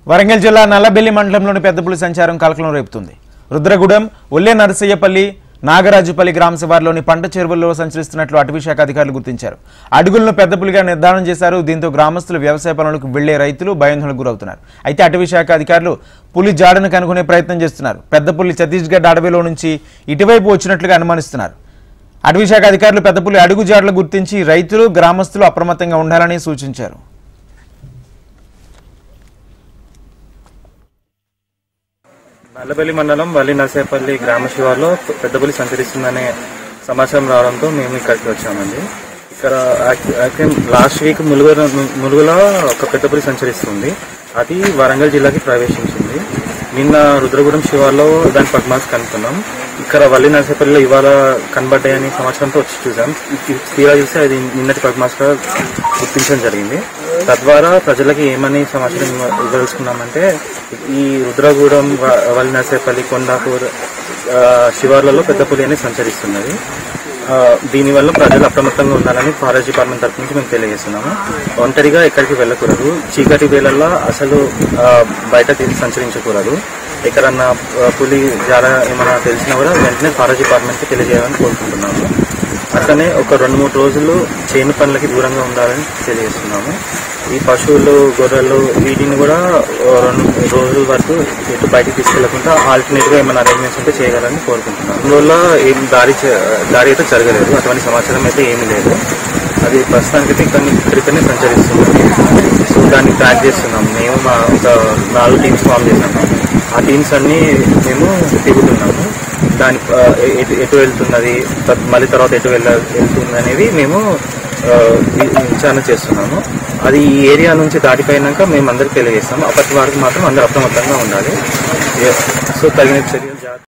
వరంగల్ జిల్లా నల్లబెల్లి మండలంలోని పెద్దపులి సంచారం కలకలం రేపుతుంది. రుద్రగూడెం, ఒల్లె నరసయ్యపల్లి, నాగరాజుపల్లి గ్రామ శివార్లోని పంట చెరువుల్లో సంచరిస్తున్నట్లు అటవీశాఖ అధికారులు గుర్తించారు. అడుగులను పెద్దపులిగా నిర్ధారణ చేశారు. దీంతో గ్రామస్తులు వ్యవసాయ పనులకు వెళ్లే రైతులు భయాందోళనకు గురవుతున్నారు. అయితే అటవీశాఖ అధికారులు పులి జాడను కనుగొనే ప్రయత్నం చేస్తున్నారు. పెద్దపులి ఛత్తీస్గఢ్ అడవిలో నుంచి ఇటువైపు వచ్చినట్లుగా అనుమానిస్తున్నారు. అటవీశాఖ అధికారులు పెద్దపులి అడుగు జాడలు గుర్తించి రైతులు, గ్రామస్తులు అప్రమత్తంగా ఉండాలని సూచించారు. నల్లబెల్లి మండలం వల్లి నరసయ్యపల్లి గ్రామ శివార్లో పెద్దపులి సంచరిస్తుందనే సమాచారం రావడంతో మేము ఇక్కడికి వచ్చామండి. ఇక్కడ లాస్ట్ వీక్ ములుగులో ఒక పెద్దపులి సంచరిస్తుంది. అది వరంగల్ జిల్లాకి ప్రవేశించింది. నిన్న రుద్రగూడెం శివార్లో దాని పద్మాస్ కనుక్కున్నాం. ఇక్కడ వల్లి నరసయ్యపల్లిలో ఇవాళ కనబడ్డాయని సమాచారంతో వచ్చి చూసాం. తీరా చూస్తే అది నిన్నటి పద్మాస్గా గుర్తించడం జరిగింది. తద్వారా ప్రజలకి ఏమని సమాచారం ఇవ్వదలుచుకున్నామంటే, ఈ రుద్రగూడెం, వల్లి నరసయ్యపల్లి, కొండాపూర్ శివార్లలో పెద్దపులి అనేది సంచరిస్తున్నది. దీనివల్ల ప్రజలు అప్రమత్తంగా ఉండాలని ఫారెస్ట్ డిపార్ట్మెంట్ తరఫు నుంచి మేము తెలియజేస్తున్నాము. ఒంటరిగా ఎక్కడికి వెళ్ళకూడదు, చీకటి వేళల్లో అసలు బయట సంచరించకూడదు. ఎక్కడన్నా పులి జాడ ఏమైనా తెలిసినా కూడా వెంటనే ఫారెస్ట్ డిపార్ట్మెంట్కి తెలియజేయాలని కోరుకుంటున్నాము. అట్లనే ఒక 2-3 రోజులు చేను పనులకి దూరంగా ఉండాలని తెలియజేస్తున్నాము. ఈ పశువులు, గొర్రెలు వీటిని కూడా 2 రోజుల వరకు ఎటు బయటకు తీసుకెళ్లకుండా ఆల్టర్నేట్గా ఏమైనా అరేంజ్మెంట్స్ ఉంటే చేయగలని కోరుకుంటున్నాం. అందువల్ల ఏం దాడి అయితే జరగలేదు, అటువంటి సమాచారం అయితే ఏమీ లేదు. అది ప్రస్తుతానికైతే ఇక్కడికనే సంచరిస్తుంది. సో దాన్ని ట్రాక్ చేస్తున్నాం. మేము ఒక 4 టీమ్స్ ఫామ్ చేసాము. ఆ టీమ్స్ అన్ని మేము తిరుగుతున్నాము. దాని ఎటు వెళ్తున్నది, మళ్ళీ తర్వాత ఎటు వెళ్తుంది అనేది మేము విచారణ చేస్తున్నాము. అది ఈ ఏరియా నుంచి దాటిపోయినాక మేము అందరికి తెలియజేస్తాము. అప్పటి వరకు మాత్రం అందరూ అప్రమత్తంగా ఉండాలి. సో తగిన చర్యలు